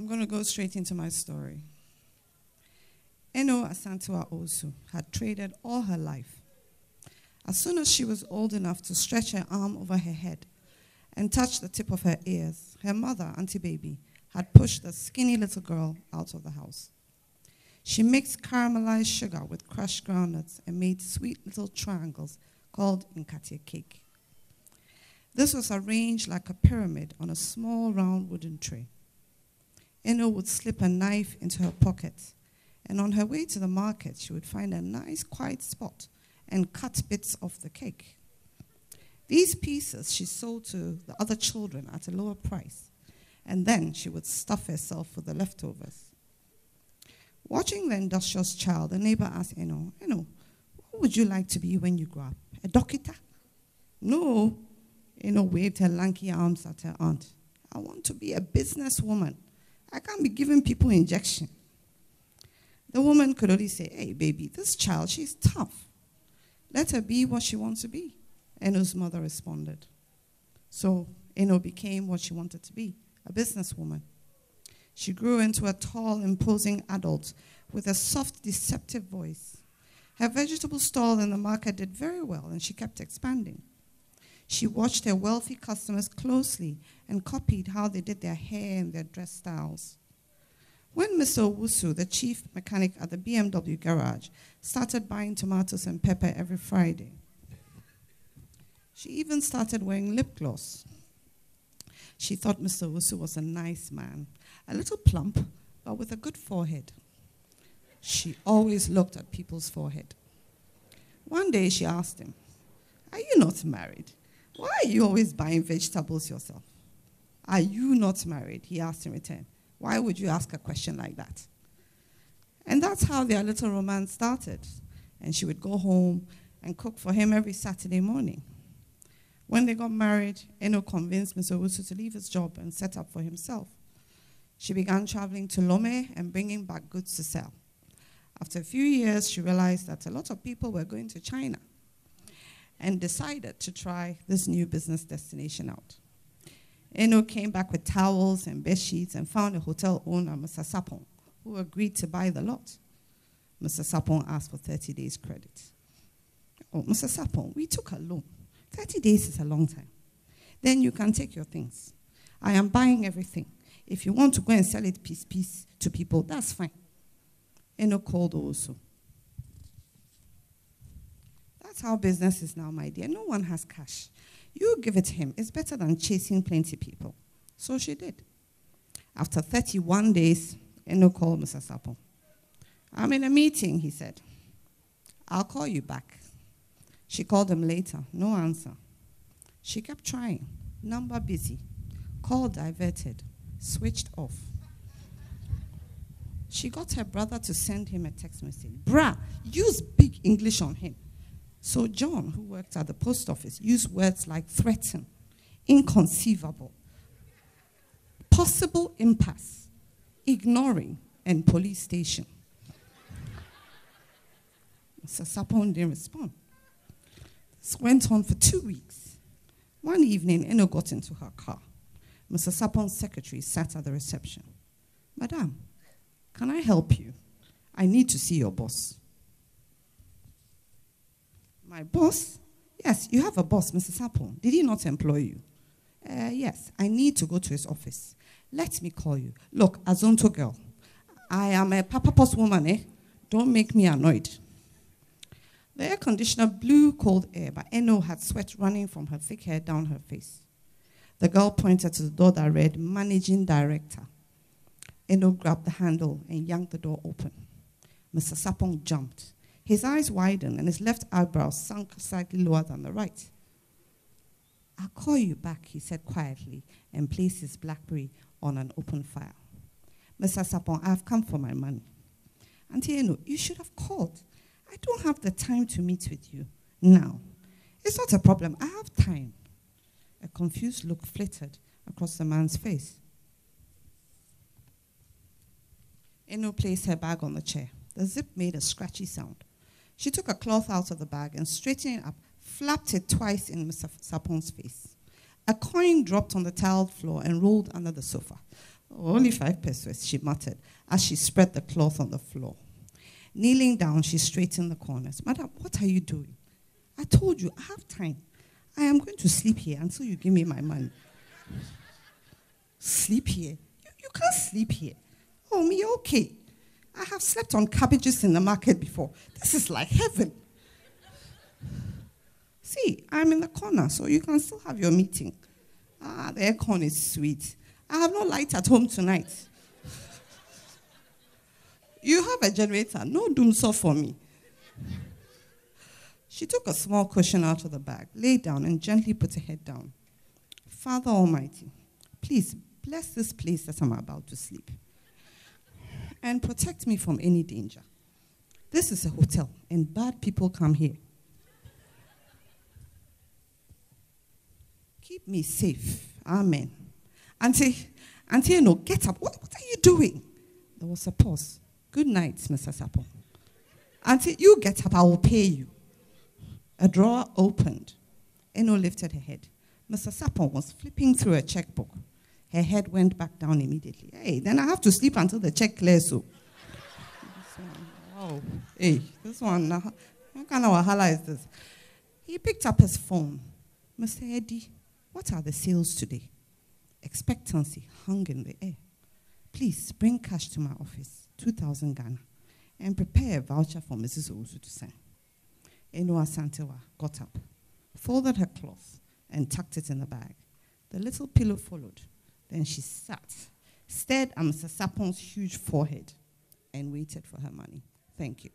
I'm going to go straight into my story. Eno Asantua Osu had traded all her life. As soon as she was old enough to stretch her arm over her head and touch the tip of her ears, her mother, Auntie Baby, had pushed the skinny little girl out of the house. She mixed caramelized sugar with crushed groundnuts and made sweet little triangles called Nkatia cake. This was arranged like a pyramid on a small round wooden tray. Eno would slip a knife into her pocket, and on her way to the market, she would find a nice quiet spot and cut bits of the cake. These pieces she sold to the other children at a lower price, and then she would stuff herself with the leftovers. Watching the industrious child, the neighbor asked Eno, what would you like to be when you grow up? A doctor? No. Eno waved her lanky arms at her aunt. I want to be a businesswoman. I can't be giving people injection. The woman could only say, hey, baby, this child, she's tough. Let her be what she wants to be. Eno's mother responded. So Eno became what she wanted to be, a businesswoman. She grew into a tall, imposing adult with a soft, deceptive voice. Her vegetable stall in the market did very well, and she kept expanding. She watched her wealthy customers closely and copied how they did their hair and their dress styles. When Mr. Owusu, the chief mechanic at the BMW garage, started buying tomatoes and pepper every Friday, she even started wearing lip gloss. She thought Mr. Owusu was a nice man, a little plump, but with a good forehead. She always looked at people's forehead. One day she asked him, are you not married? Why are you always buying vegetables yourself? Are you not married? He asked in return. Why would you ask a question like that? And that's how their little romance started. And she would go home and cook for him every Saturday morning. When they got married, Eno convinced Mr. Owusu to leave his job and set up for himself. She began traveling to Lome and bringing back goods to sell. After a few years, she realized that a lot of people were going to China and decided to try this new business destination out. Eno came back with towels and bed sheets and found a hotel owner, Mr. Sapon, who agreed to buy the lot. Mr. Sapon asked for 30 days credit. Oh, Mr. Sapon, we took a loan. 30 days is a long time. Then you can take your things. I am buying everything. If you want to go and sell it piece to people, that's fine. Eno called also. That's how business is now, my dear. No one has cash. You give it to him. It's better than chasing plenty people. So she did. After 31 days, Eno called Mr. Sapon. I'm in a meeting, he said. I'll call you back. She called him later. No answer. She kept trying. Number busy. Call diverted. Switched off. She got her brother to send him a text message. Brah, use big English on him. So John, who worked at the post office, used words like threaten, inconceivable, possible impasse, ignoring, and police station. Mr. Sapon didn't respond. This went on for 2 weeks. One evening, Eno got into her car. Mr. Sapon's secretary sat at the reception. Madam, can I help you? I need to see your boss. My boss? Yes, you have a boss, Mr. Sapon. Did he not employ you? Yes, I need to go to his office. Let me call you. Look, Azonto girl, I am a papa post woman, eh? Don't make me annoyed. The air conditioner blew cold air, but Eno had sweat running from her thick hair down her face. The girl pointed to the door that read, Managing Director. Eno grabbed the handle and yanked the door open. Mr. Sapon jumped. His eyes widened and his left eyebrow sunk slightly lower than the right. I'll call you back, he said quietly, and placed his BlackBerry on an open file. Mr. Sapon, I've come for my money. Auntie Eno, you should have called. I don't have the time to meet with you now. It's not a problem. I have time. A confused look flitted across the man's face. Eno placed her bag on the chair. The zip made a scratchy sound. She took a cloth out of the bag and, straightening it up, flapped it twice in Mr. Sapon's face. A coin dropped on the tiled floor and rolled under the sofa. Oh, only 5 pesos, she muttered as she spread the cloth on the floor. Kneeling down, she straightened the corners. Madam, what are you doing? I told you, I have time. I am going to sleep here until you give me my money. Sleep here? You can't sleep here. Oh, me, okay. I have slept on cabbages in the market before. This is like heaven. See, I'm in the corner, so you can still have your meeting. Ah, the aircon is sweet. I have no light at home tonight. You have a generator. No doomsaw for me. She took a small cushion out of the bag, lay down, and gently put her head down. Father Almighty, please bless this place that I'm about to sleep and protect me from any danger. This is a hotel, and bad people come here. Keep me safe. Amen. Auntie, no, get up. What are you doing? There was a pause. Good night, Mr. Sapon. Auntie, you get up, I will pay you. A drawer opened. Eno lifted her head. Mr. Sapon was flipping through a checkbook. Her head went back down immediately. Hey, then I have to sleep until the check clears. So. Wow. Hey, this one, what kind of wahala is this? He picked up his phone. Mr. Eddie, what are the sales today? Expectancy hung in the air. Please bring cash to my office, 2,000 Ghana, and prepare a voucher for Mrs. Owusu to sign. Enua Santewa got up, folded her cloth, and tucked it in the bag. The little pillow followed. Then she sat, stared at Mr. Sapon's huge forehead, and waited for her money. Thank you.